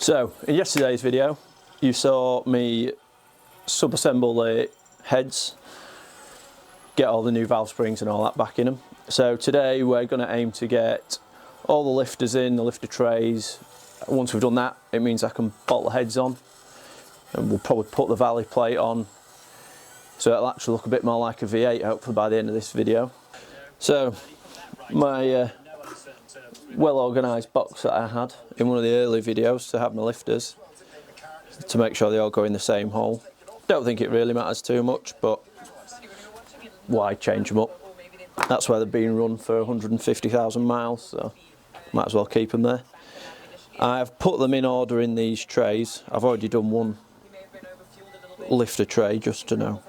So, in yesterday's video, you saw me sub-assemble the heads, get all the new valve springs and all that back in them. So today we're going to aim to get all the lifters in, the lifter trays. Once we've done that, it means I can bolt the heads on, and we'll probably put the valley plate on, so it'll actually look a bit more like a V8 hopefully by the end of this video. So my well organised box that I had in one of the early videos to have my lifters, to make sure they all go in the same hole. Don't think it really matters too much, but why change them up? That's where they've been run for 150,000 miles, so might as well keep them there. I've put them in order in these trays. I've already done one lifter tray just to know,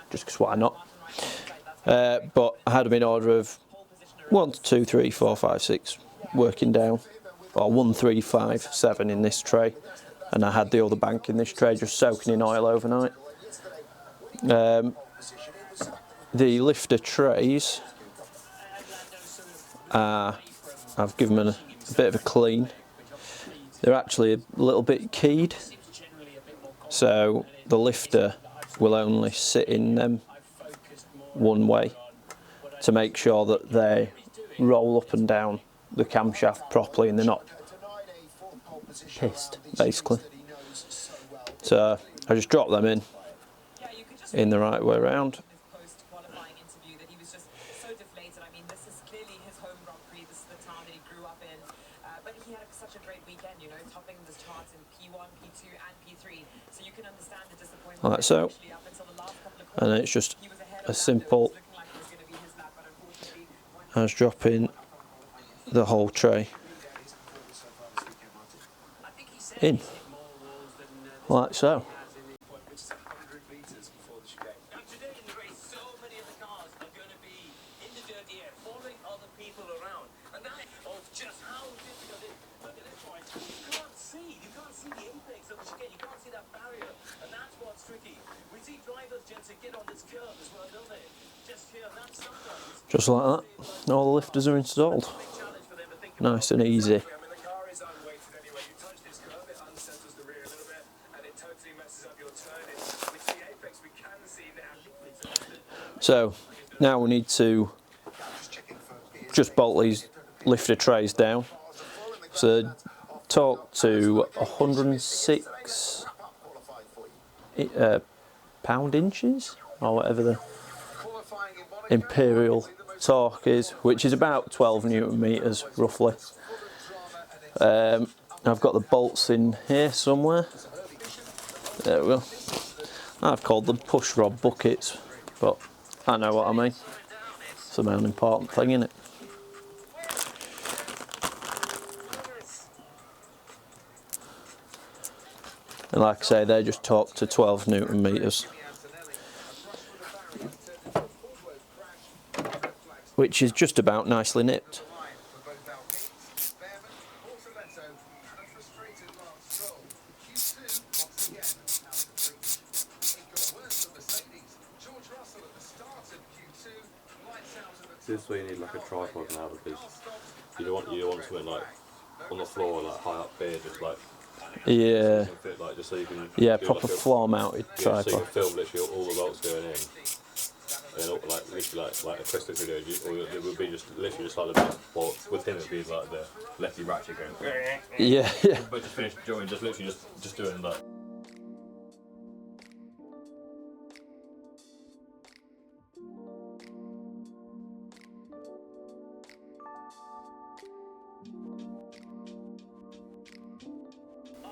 just because why not? But I had them in order of 1, 2, 3, 4, 5, 6, working down, or 1, 3, 5, 7 in this tray, and I had the other bank in this tray just soaking in oil overnight. The lifter trays, I've given them a bit of a clean. They're actually a little bit keyed, so the lifter will only sit in them one way to make sure that they roll up and down the camshaft properly and they're not pissed, basically. So I just drop them in the right way around. Like so, and then it's just as simple as dropping the whole tray in, like so. Just like that, all the lifters are installed. Nice and easy. So now we need to just bolt these lifter trays down. So torque to 106 pound-inches, or whatever the imperial torque is, which is about 12 Newton meters roughly. I've got the bolts in here somewhere. There we go. I've called them push rod buckets, but I know what I mean. It's the main important thing, isn't it? And like I say, they're just torqued to 12 Newton meters, which is just about nicely nipped. This is where you need like a tripod now, because you don't want something like on the floor, like high up here, just like fit, like, just so you can proper like floor mounted tripod. So you can film literally all the bolts going in, and all, like literally like a twisted video, or it would be just literally just like the best. Well, with him it'd be like the lefty ratchet going. Yeah. But to finish joining, just literally just doing that.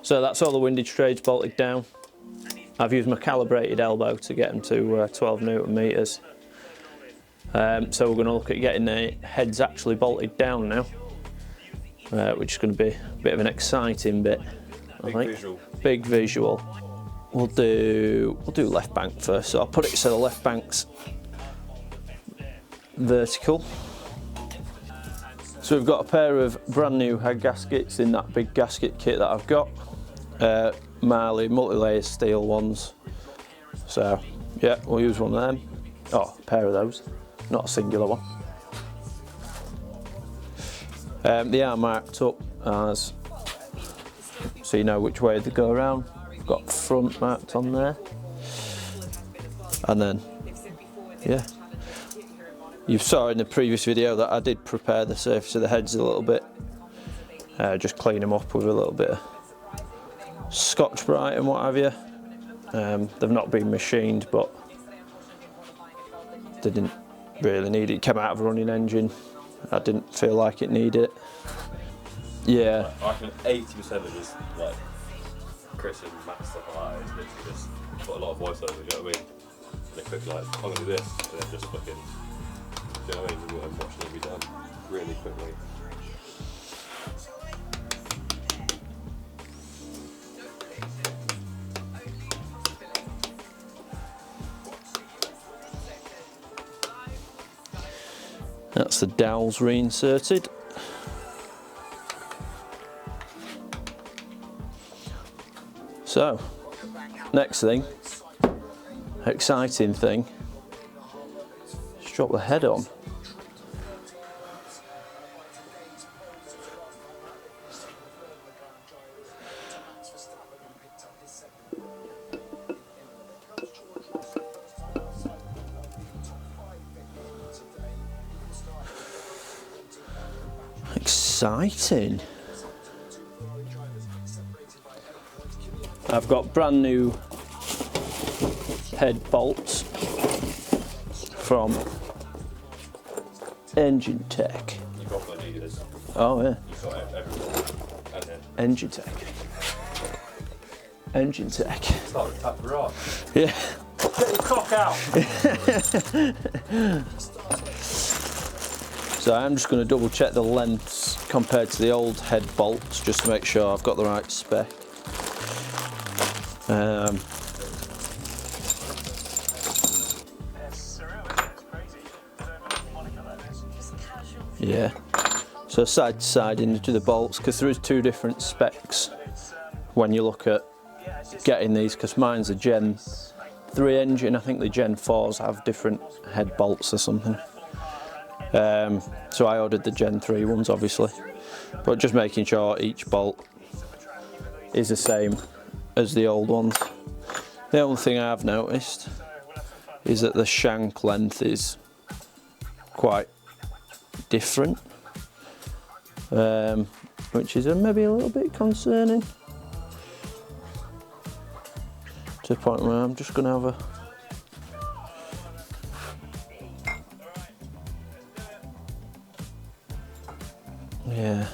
So that's all the windage trays bolted down. I've used my calibrated elbow to get them to 12 Newton meters. So we're going to look at getting the heads actually bolted down now, which is going to be a bit of an exciting bit, I think. Visual. Big visual. We'll do left bank first. So I'll put it so the left bank's vertical. So we've got a pair of brand new head gaskets in that big gasket kit that I've got. Marley multi-layer steel ones. So yeah, we'll use one of them. Oh, a pair of those, not a singular one. They are marked up as so you know which way they go around. I've got front marked on there, and then yeah, you saw in the previous video that I did prepare the surface of the heads a little bit, just clean them up with a little bit of Scotch Brite and what have you. They've not been machined, but they didn't really need it. It came out of a running engine. I didn't feel like it needed it. Yeah. I reckon 80% of this, like, Chris and Matt stuff like that is literally just put a lot of voiceover, you know what I mean? And a quick, like, I'm gonna do this, and then just fucking, you know what I mean? And watching it be done really quickly. That's the dowels reinserted. So, next thing, exciting thing, let's drop the head on. Exciting. I've got brand new head bolts from Engine Tech. You've got the leaders. Oh yeah. You've got everything. And then Engine Tech. Engine Tech. it's like a tap garage. Yeah. Get your cock out! So I'm just going to double check the lengths compared to the old head bolts just to make sure I've got the right spec. Yeah, so side to side into the bolts, because there is two different specs when you look at getting these, because mine's a Gen 3 engine. I think the Gen 4s have different head bolts or something. So I ordered the Gen 3 ones obviously, but just making sure each bolt is the same as the old ones. The only thing I've noticed is that the shank length is quite different, which is maybe a little bit concerning, to the point where I'm just going to have a yeah,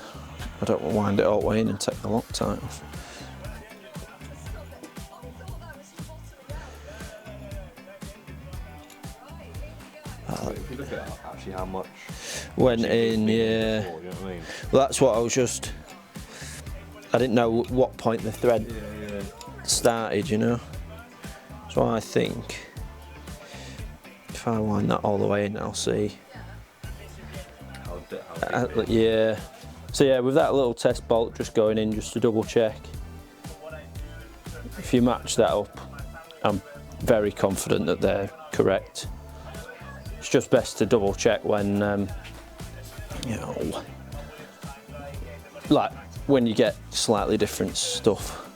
I don't want to wind it all the way in and take the Loctite off. If you look at actually how much Went in, yeah. before, you know what I mean? Well, that's what I was just. I didn't know what point the thread started, you know. So I think if I wind that all the way in, I'll see. How big Yeah. So yeah, with that little test bolt just going in just to double check. If you match that up, I'm very confident that they're correct. It's just best to double check when, you know, like when you get slightly different stuff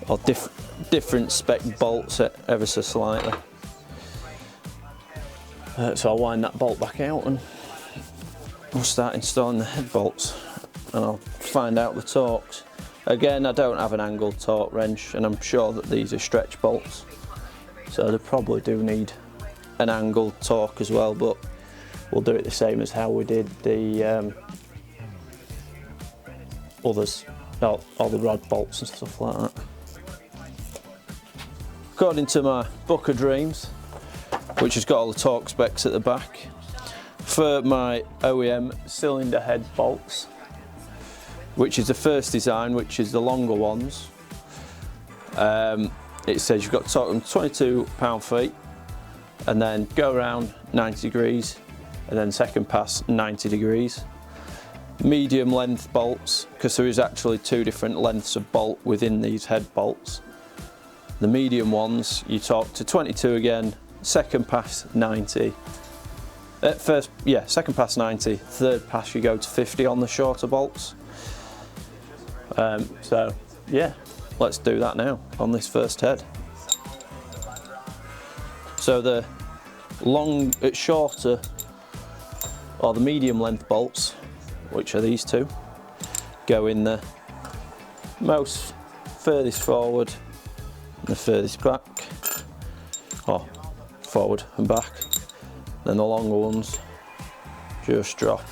or different spec bolts ever so slightly. So I'll wind that bolt back out and we'll start installing the head bolts, and I'll find out the torques. Again, I don't have an angled torque wrench, and I'm sure that these are stretch bolts, so they probably do need an angled torque as well, but we'll do it the same as how we did the others, all the rod bolts and stuff like that. According to my book of dreams, which has got all the torque specs at the back, for my OEM cylinder head bolts, which is the first design, which is the longer ones, it says you've got to torque them 22 pound-feet and then go around 90 degrees and then second pass 90 degrees. Medium length bolts, because there is actually two different lengths of bolt within these head bolts. The medium ones you torque to 22 again, second pass 90. Second pass 90, third pass you go to 50 on the shorter bolts. So yeah, let's do that now on this first head. So the shorter or the medium length bolts, which are these two, go in the most furthest forward and the furthest back, or forward and back. Then the longer ones just drop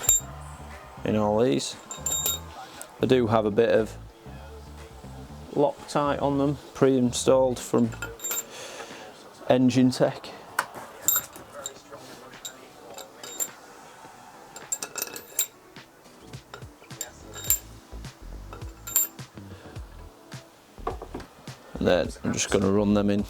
in all these. I do have a bit of Loctite on them, pre-installed from Engine Tech. And then I'm just going to run them in.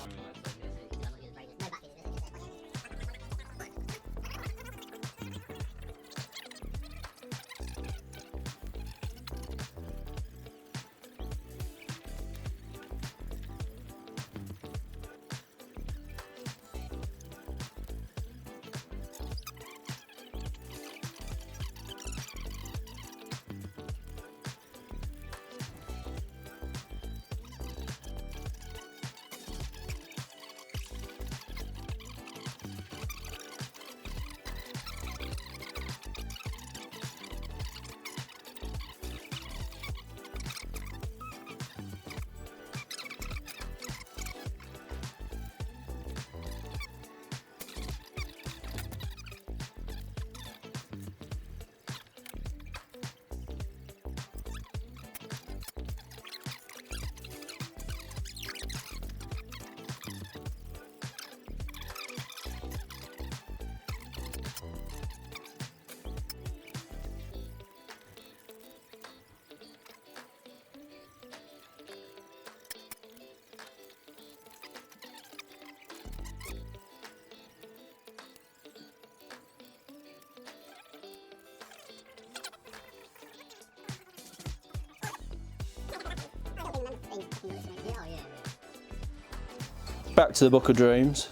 Back to the Book of Dreams.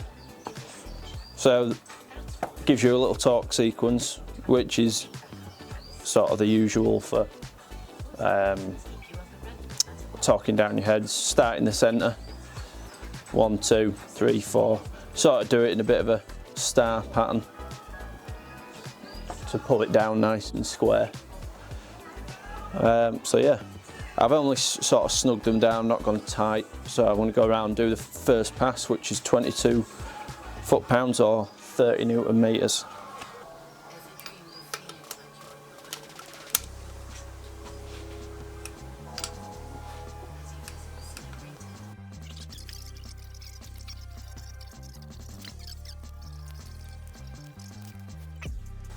So gives you a little torque sequence, which is sort of the usual for torquing down your heads. Start in the centre, 1, 2, 3, 4. Sort of do it in a bit of a star pattern to pull it down nice and square. So yeah, I've only sort of snugged them down, not gone tight. So I want to go around and do the first pass, which is 22 foot-pounds or 30 newton meters.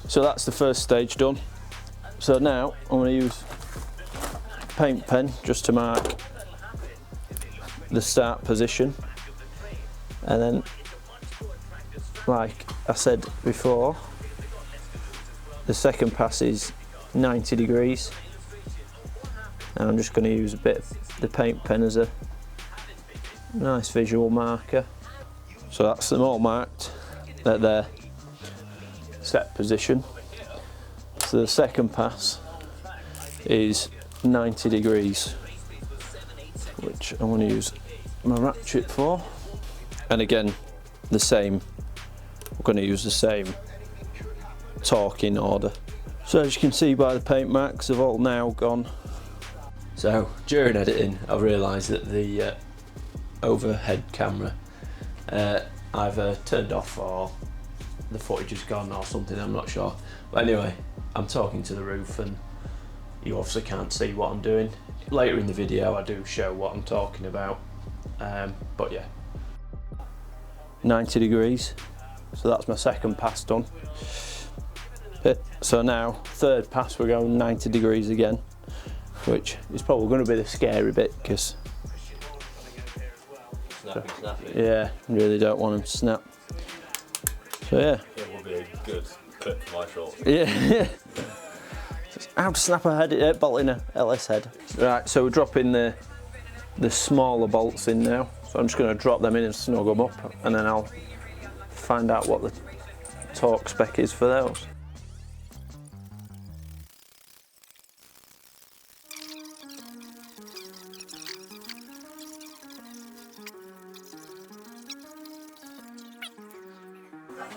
So that's the first stage done. So now I'm going to use a paint pen just to mark the start position, and then, like I said before, the second pass is 90 degrees, and I'm just going to use a bit of the paint pen as a nice visual marker. So that's them all marked at their set position. So the second pass is 90 degrees, which I'm going to use my ratchet for. And again, the same, I'm going to use the same torquing order. So as you can see by the paint marks, they've all now gone. So during editing, I realised that the overhead camera either turned off or the footage is gone or something, I'm not sure. But anyway, I'm talking to the roof and you obviously can't see what I'm doing. Later in the video I do show what I'm talking about, but yeah. 90 degrees, so that's my second pass done. So now, third pass, we're going 90 degrees again, which is probably going to be the scary bit, because snappy. Yeah, really don't want them to snap. So yeah. It will be a good clip for my shorts. Yeah. How to snap a head, bolt in a LS head. Right, so we're dropping the smaller bolts in now. So I'm just going to drop them in and snug them up, and then I'll find out what the torque spec is for those.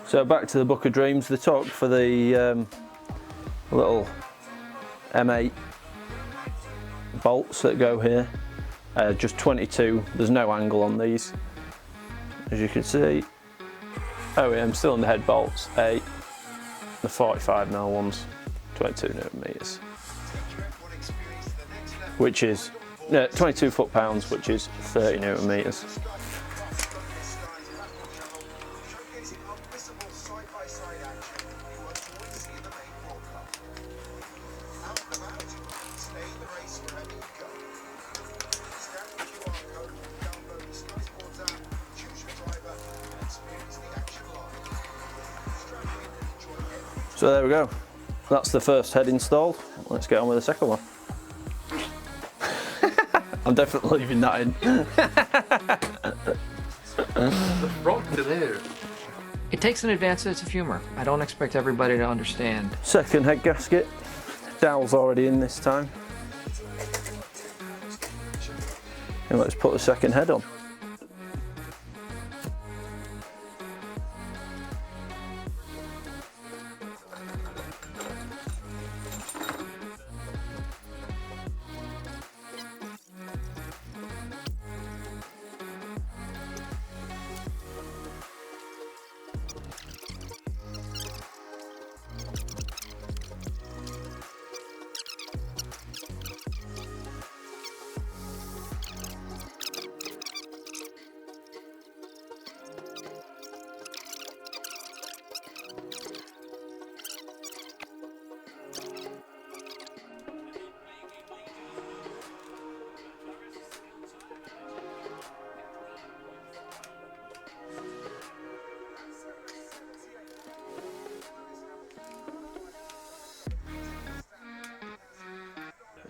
So back to the Book of Dreams. The torque for the little M8 bolts that go here, just 22. There's no angle on these, as you can see. Oh yeah, I'm still on the head bolts, 8. The 45mm ones, 22 Newton meters, which is 22 foot-pounds, which is 30 Newton meters. So there we go. That's the first head installed. Let's get on with the second one. I'm definitely leaving that in. The front to there. It takes an advanced sense of humor. I don't expect everybody to understand. Second head gasket. Dowel's already in this time. And let's put the second head on.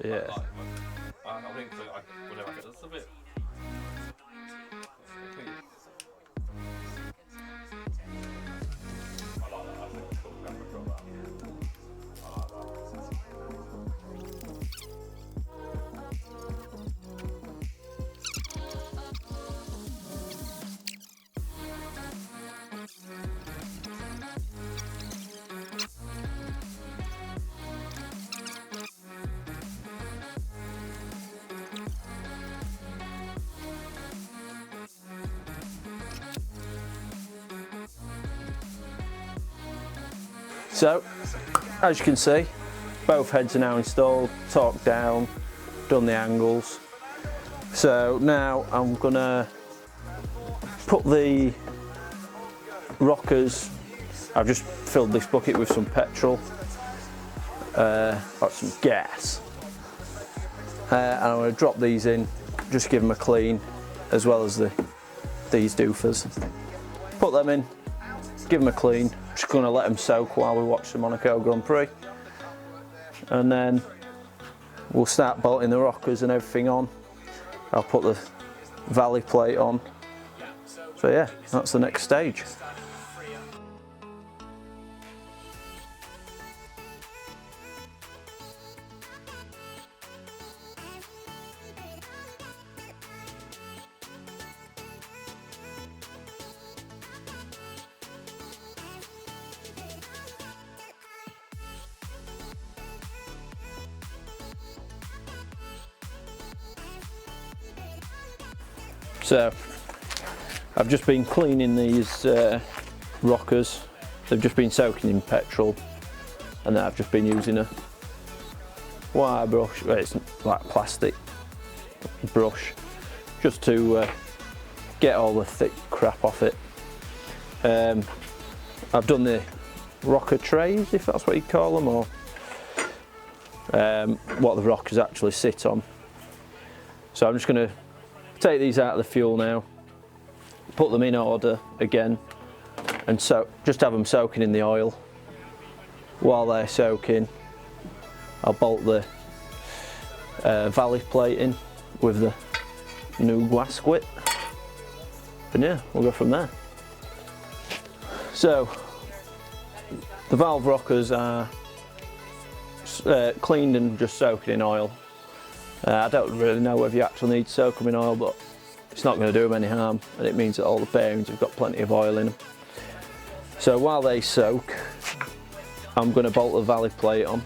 Yeah. I think so. Whenever I get this a bit. I like that. I think it's cool. Camera control that. I like that. So, as you can see, both heads are now installed, torqued down, done the angles. So now I'm gonna put the rockers, I've just filled this bucket with some petrol, or some gas, and I'm gonna drop these in, just give them a clean, as well as these doofers. Put them in, give them a clean. Just going to let them soak while we watch the Monaco Grand Prix, and then we'll start bolting the rockers and everything on. I'll put the valley plate on. So yeah, that's the next stage. So I've just been cleaning these rockers. They've just been soaking in petrol, and then I've just been using a wire brush, well, it's like a plastic brush, just to get all the thick crap off it. I've done the rocker trays, if that's what you call them, or what the rockers actually sit on. So I'm just going to take these out of the fuel now, put them in order again, and so just have them soaking in the oil. While they're soaking, I'll bolt the valley plate in with the new gasket, and yeah, we'll go from there. So the valve rockers are cleaned and just soaking in oil. I don't really know whether you actually need to soak them in oil, but it's not going to do them any harm, and it means that all the bearings have got plenty of oil in them. So So while they soak, I'm going to bolt the valley plate on.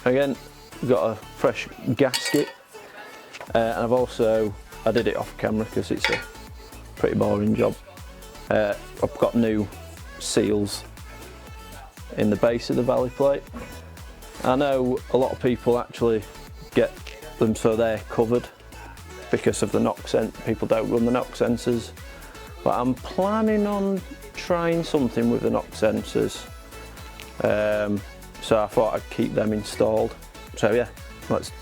Again, we've got a fresh gasket, and I did it off camera because it's a pretty boring job. I've got new seals in the base of the valley plate. I know a lot of people actually get them so they're covered because of the knock sensor. People don't run the knock sensors, but I'm planning on trying something with the knock sensors. So I thought I'd keep them installed. So yeah, let's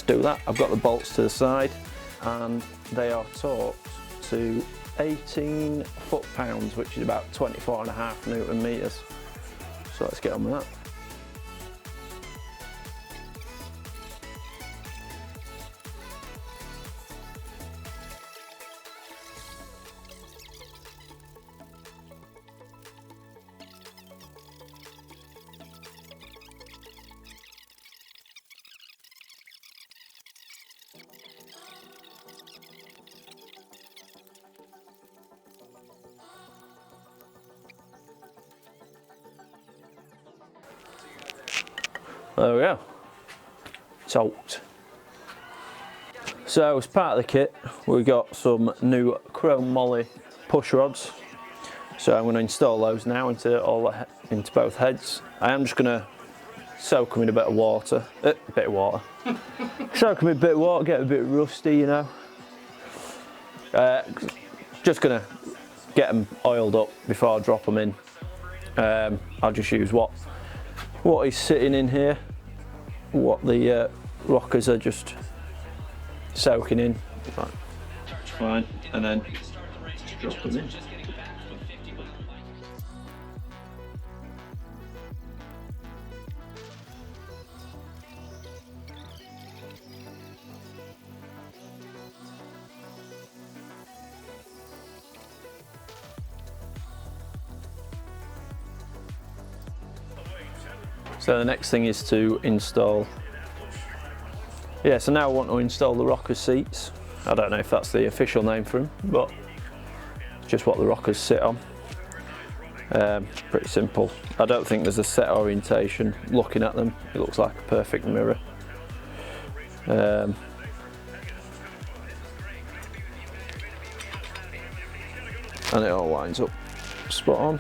do that. I've got the bolts to the side and they are torqued to 18 foot-pounds, which is about 24.5 Newton meters. So let's get on with that. There we go, torqued. So as part of the kit, we got some new chrome moly push rods. So I'm going to install those now into both heads. I am just going to soak them in a bit of water. Soak them in a bit of water, get a bit rusty, you know. Just going to get them oiled up before I drop them in. I'll just use what is sitting in here, what the rockers are just soaking in. Fine, and then drop them in. So the next thing is to install, so now I want to install the rocker seats. I don't know if that's the official name for them, but just what the rockers sit on. Pretty simple. I don't think there's a set orientation. Looking at them, it looks like a perfect mirror. And it all lines up spot on.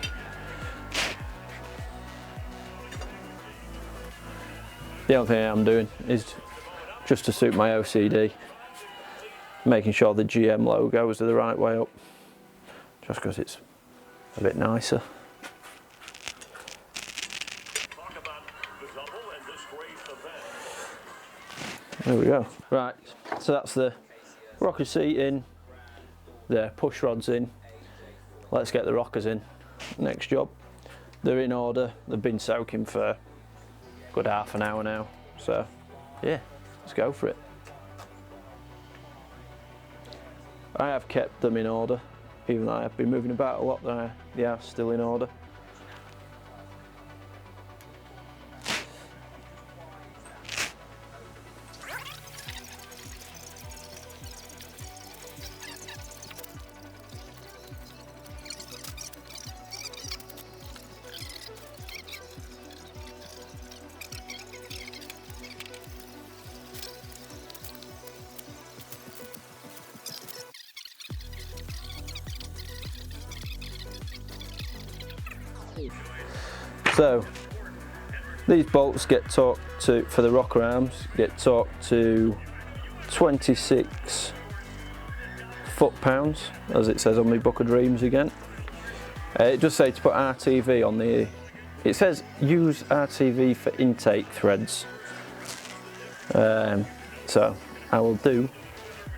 The only thing I'm doing is just to suit my OCD, making sure the GM logos are the right way up, just because it's a bit nicer. There we go. Right, so that's the rocker seat in, the push rods in. Let's get the rockers in. Next job. They're in order. They've been soaking for a good half an hour now. So yeah, let's go for it. I have kept them in order, even though I have been moving about a lot. They are still in order. So these bolts get torqued to, for the rocker arms, get torqued to 26 foot-pounds, as it says on my Book of Dreams again. It does say to put RTV on the, it says use RTV for intake threads. So I will do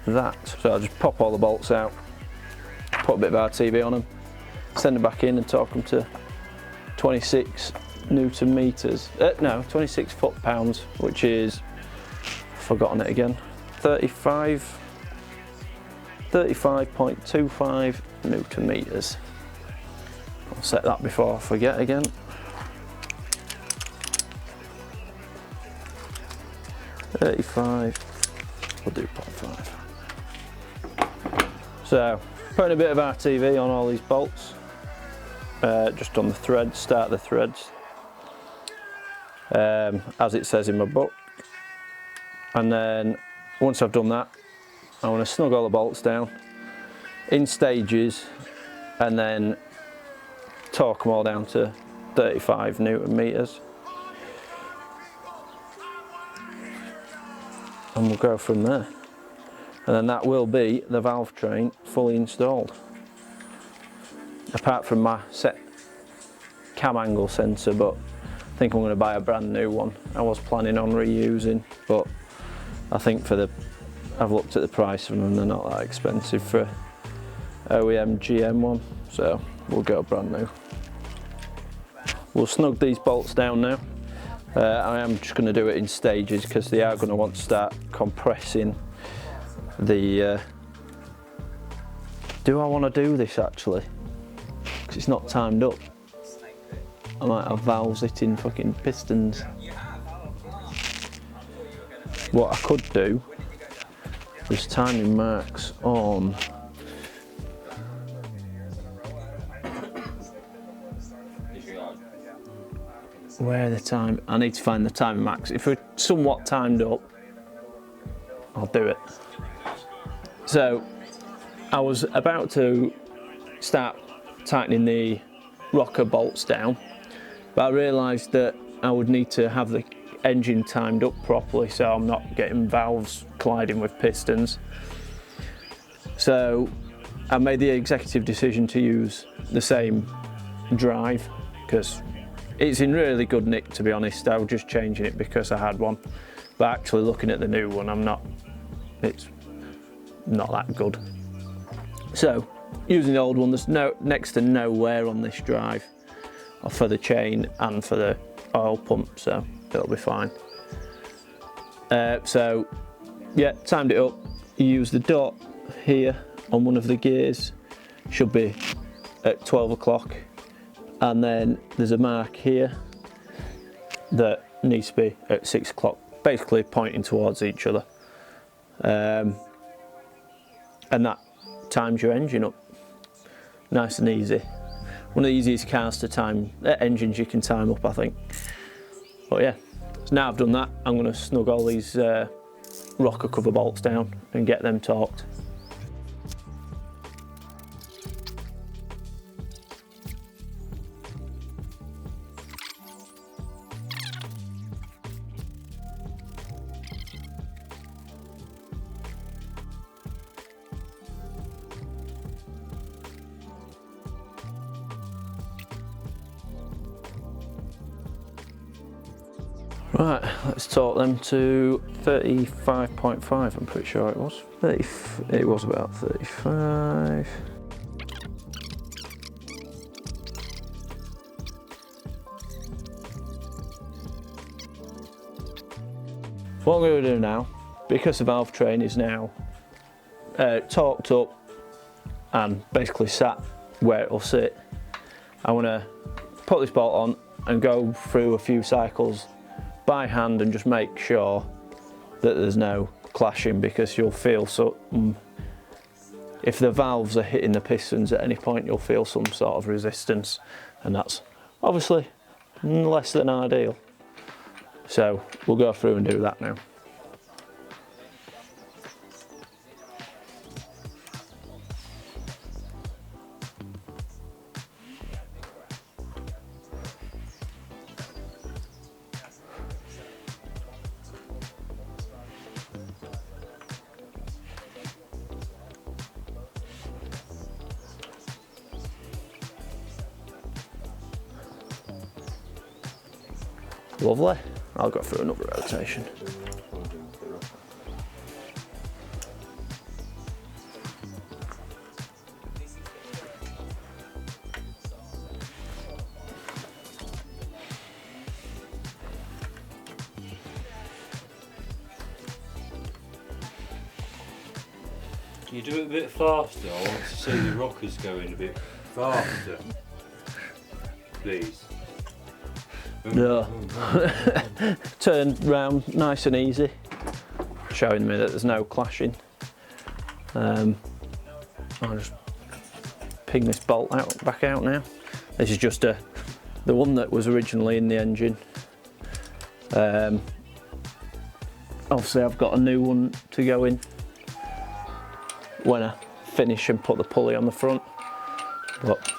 that. So I'll just pop all the bolts out, put a bit of RTV on them, send them back in and torque them to 26 Newton meters. No, 26 foot-pounds, which is, I've forgotten it again, 35.25 Newton meters. I'll set that before I forget again. We'll do 0.5. So, putting a bit of RTV on all these bolts. just on the threads, start the threads, as it says in my book. And then once I've done that, I want to snug all the bolts down in stages and then torque them all down to 35 Newton meters. And we'll go from there. And then that will be the valve train fully installed. Apart from my set cam angle sensor, but I think I'm going to buy a brand new one. I was planning on reusing, but I think I've looked at the price of them and they're not that expensive for OEM GM one, so we'll go brand new. We'll snug these bolts down now. I am just going to do it in stages because they are going to want to start compressing the... Do I want to do this actually? Because it's not timed up. I might have valves hitting fucking pistons. What I could do is timing marks on where the time. I need to find the timing marks. If we're somewhat timed up, I'll do it. So I was about to start tightening the rocker bolts down, but I realised that I would need to have the engine timed up properly so I'm not getting valves colliding with pistons. So I made the executive decision to use the same drive because it's in really good nick, to be honest. I was just changing it because I had one, but actually looking at the new one, it's not that good. So using the old one, there's next to no wear on this drive for the chain and for the oil pump, so it'll be fine. So yeah, timed it up. You use the dot here on one of the gears, should be at 12 o'clock, and then there's a mark here that needs to be at 6 o'clock, basically pointing towards each other, and that times your engine up nice and easy. One of the easiest cars to time, engines you can time up, I think. But yeah, so now I've done that, I'm going to snug all these rocker cover bolts down and get them torqued. Right, let's torque them to 35.5, I'm pretty sure it was. It was about 35. What I'm going to do now, because the valve train is now torqued up and basically sat where it'll sit, I want to put this bolt on and go through a few cycles by hand and just make sure that there's no clashing, because you'll feel if the valves are hitting the pistons at any point, you'll feel some sort of resistance, and that's obviously less than ideal. So we'll go through and do that now. Lovely. I'll go through another rotation. Can you do it a bit faster? I want to see the rockers going a bit faster. Please. No. Turn round nice and easy, showing me that there's no clashing. I'll just ping this bolt back out now. This is just the one that was originally in the engine. Obviously I've got a new one to go in when I finish and put the pulley on the front, but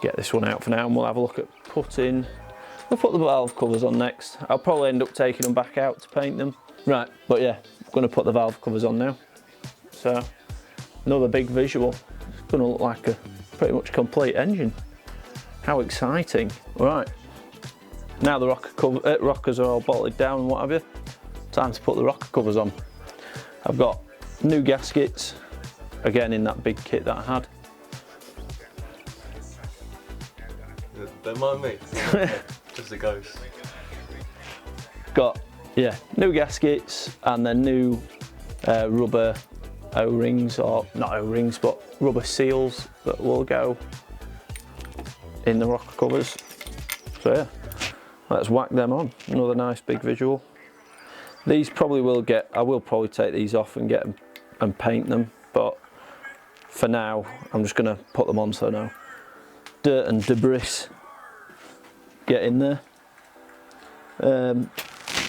get this one out for now and we'll have a look at putting, we'll put the valve covers on next. I'll probably end up taking them back out to paint them. Right, but yeah, I'm going to put the valve covers on now. So another big visual. It's going to look like a pretty much complete engine. How exciting. Right, now the rockers are all bolted down and what have you. Time to put the rocker covers on. I've got new gaskets, again in that big kit that I had. Don't mind me, just a ghost. Got, yeah, new gaskets and then new rubber O-rings, or not O-rings, but rubber seals that will go in the rocker covers. So yeah, let's whack them on. Another nice big visual. These probably will get, I will probably take these off and get them and paint them, but for now I'm just going to put them on so no dirt and debris get in there.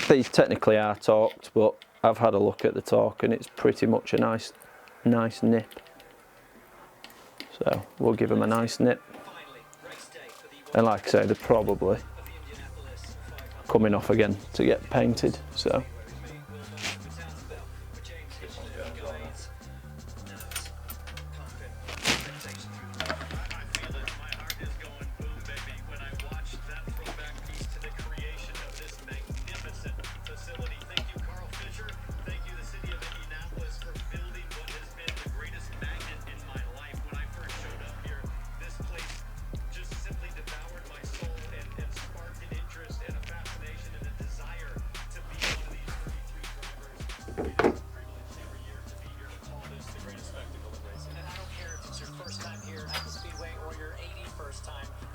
These technically are torqued, but I've had a look at the torque and it's pretty much a nice nip. So we'll give them a nice nip. And like I say, they're probably coming off again to get painted. So.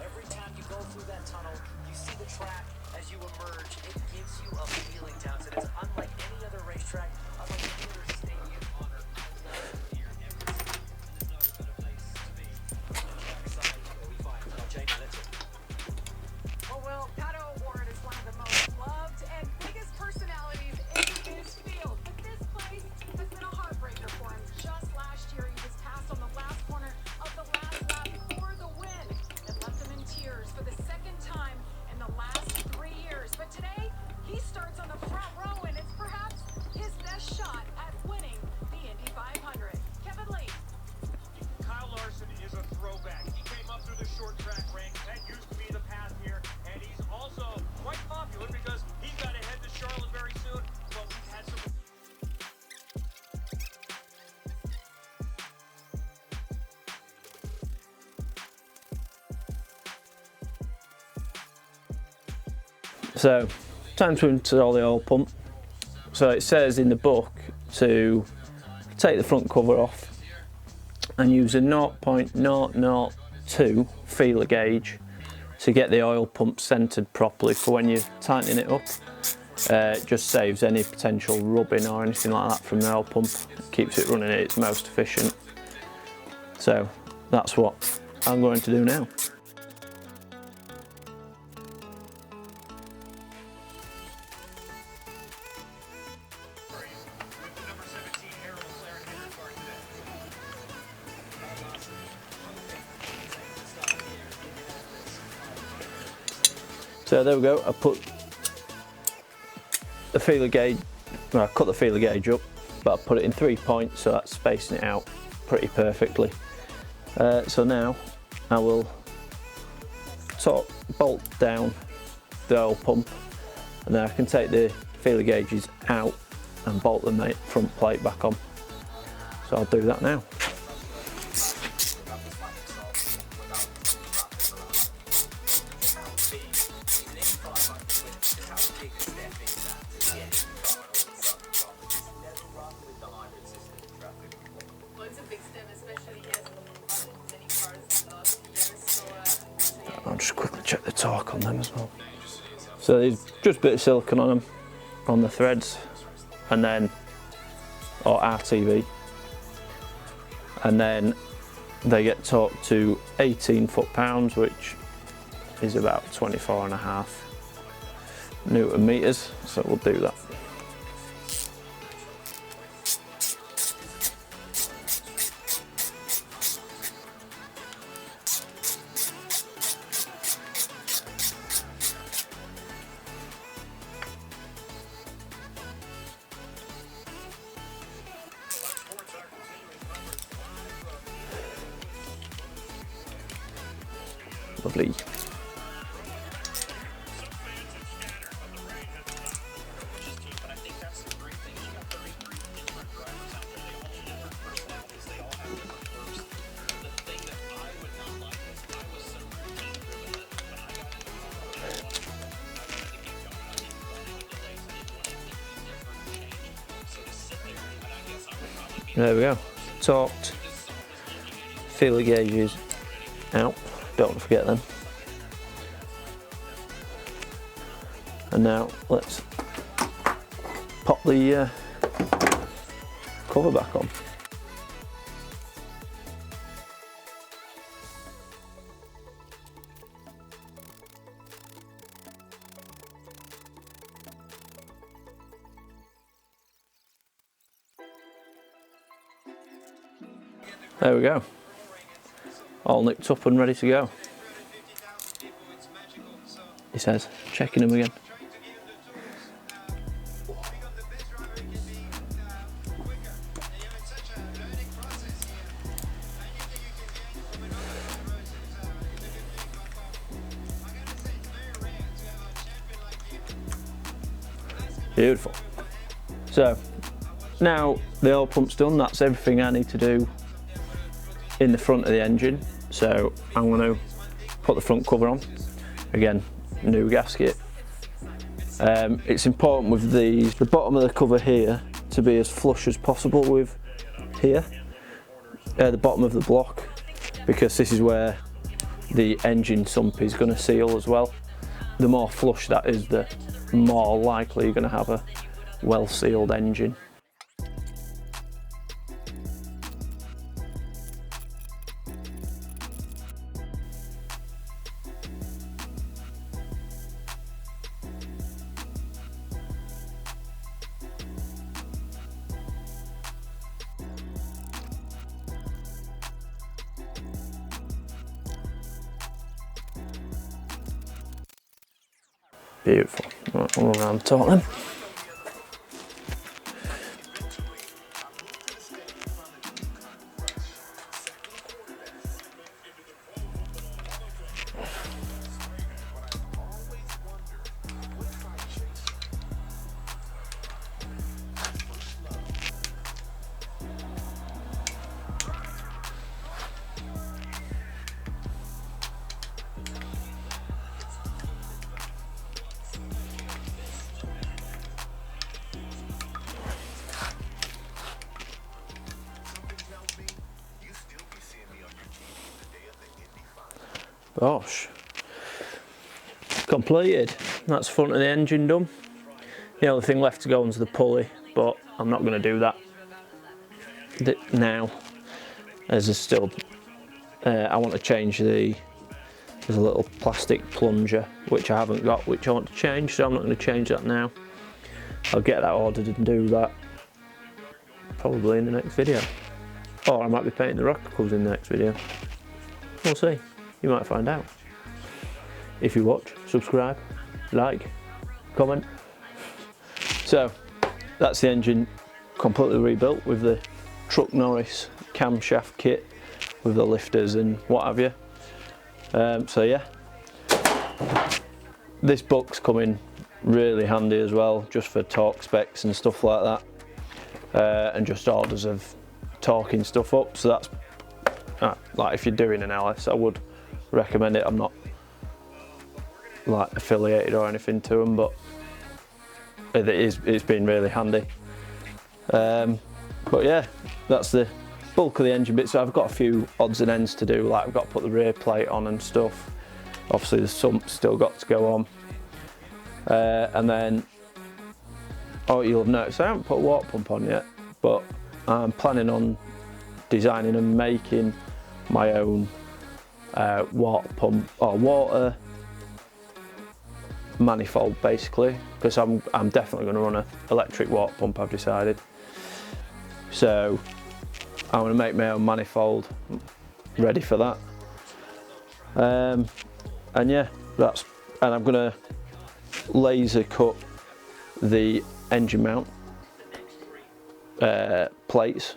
Every time you go through that tunnel, you see the track as you emerge. It gives you a feeling, Townsend. It's unlike any other racetrack, unlike any other stadium on earth. Well, Pato O'Ward is one of the most loved and biggest personalities in his field. But this place has been a heartbreaker for him. Just last year, he was passed on the last corner of the last lap for the win. It left him in tears for the second time in the last 3 years. But today, he starts on the front row, and it's perhaps his best shot at winning the Indy 500. Kevin Lee. Kyle Larson is a throwback. He came up through the short track ranks. That used to be the path here, and he's also quite popular because he's got to head to Charlotte very soon. But we've had some. So, time to install the oil pump. So it says in the book to take the front cover off and use a 0.002 feeler gauge to get the oil pump centered properly for when you're tightening it up. It just saves any potential rubbing or anything like that from the oil pump. It keeps it running at its most efficient. So that's what I'm going to do now. So there we go, I put the feeler gauge, well, I cut the feeler gauge up, but I put it in 3 points, so that's spacing it out pretty perfectly. So now I will bolt down the oil pump, and then I can take the feeler gauges out and bolt the front plate back on. So I'll do that now. I'll just quickly check the torque on them as well. So there's just a bit of silicone on them, on the threads, and then, or RTV, and then they get torqued to 18 foot-pounds, which is about 24.5 Newton meters, so we'll do that. Lovely. There we go. Torqued. Feeler gauges out. Don't forget them. And now let's pop the cover back on. There we go. All nicked up and ready to go. He says, checking him again. Beautiful. So now the oil pump's done, that's everything I need to do in the front of the engine. So I'm going to put the front cover on. Again, new gasket. It's important with the bottom of the cover here to be as flush as possible with here, the bottom of the block, because this is where the engine sump is going to seal as well. The more flush that is, the more likely you're going to have a well sealed engine. Beautiful. Right, all around the top then. Gosh, completed. That's the front of the engine done. The only thing left to go onto the pulley, but I'm not going to do that now, as there's still, I want to change there's a little plastic plunger which I haven't got, which I want to change, so I'm not going to change that now. I'll get that ordered and do that probably in the next video, or I might be painting the rocker covers in the next video. We'll see. You might find out. If you watch, subscribe, like, comment. So that's the engine completely rebuilt with the Truck Norris camshaft kit with the lifters and what have you. So yeah, this book's coming really handy as well, just for torque specs and stuff like that, and just orders of torquing stuff up. So that's like if you're doing an LS, I would recommend it. I'm not like affiliated or anything to them, but it's been really handy. But yeah, that's the bulk of the engine bit. So I've got a few odds and ends to do, like I've got to put the rear plate on and stuff. Obviously the sump's still got to go on, and then you'll have noticed I haven't put a water pump on yet, but I'm planning on designing and making my own water pump or water manifold basically, because I'm definitely going to run an electric water pump, I've decided. So I'm going to make my own manifold ready for that. And yeah, and I'm going to laser cut the engine mount plates,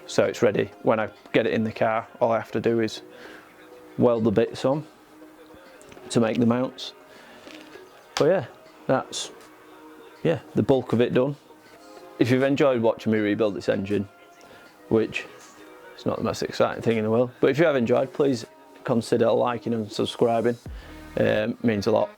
so it's ready when I get it in the car. All I have to do is weld the bits on to make the mounts. But yeah, that's the bulk of it done. If you've enjoyed watching me rebuild this engine, which is not the most exciting thing in the world, but if you have enjoyed, please consider liking and subscribing. It means a lot.